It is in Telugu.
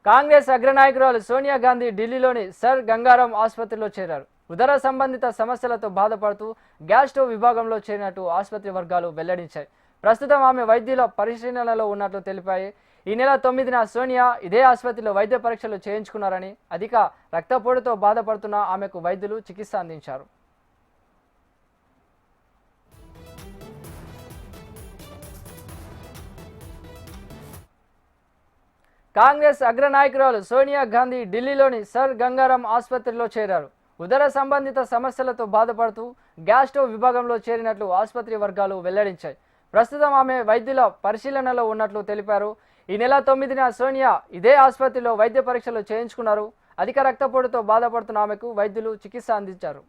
కాంగ్రెస్ అగ్రనాయకురాలు సోనియా గాంధీ ఢిల్లీలోని సర్ గంగారాం ఆసుపత్రిలో చేరారు. ఉదర సంబంధిత సమస్యలతో బాధపడుతూ గ్యాస్ స్టవ్ విభాగంలో చేరినట్టు ఆసుపత్రి వర్గాలు వెల్లడించాయి. ప్రస్తుతం ఆమె వైద్యుల పరిశీలనలో ఉన్నట్లు తెలిపాయి. ఈ నెల 9న సోనియా ఇదే ఆసుపత్రిలో వైద్య పరీక్షలు చేయించుకున్నారని, అధిక రక్తపోటుతో బాధపడుతున్న ఆమెకు వైద్యులు చికిత్స అందించారు. కాంగ్రెస్ అగ్రనాయకురాలు సోనియా గాంధీ ఢిల్లీలోని సర్ గంగారాం ఆసుపత్రిలో చేరారు. ఉదర సంబంధిత సమస్యలతో బాధపడుతూ గ్యాస్ స్టవ్ విభాగంలో చేరినట్లు ఆసుపత్రి వర్గాలు వెల్లడించాయి. ప్రస్తుతం ఆమె వైద్యుల పరిశీలనలో ఉన్నట్లు తెలిపారు. ఈ నెల 9న సోనియా ఇదే ఆసుపత్రిలో వైద్య పరీక్షలు చేయించుకున్నారు. అధిక రక్తపోటుతో బాధపడుతున్న ఆమెకు వైద్యులు చికిత్స అందించారు.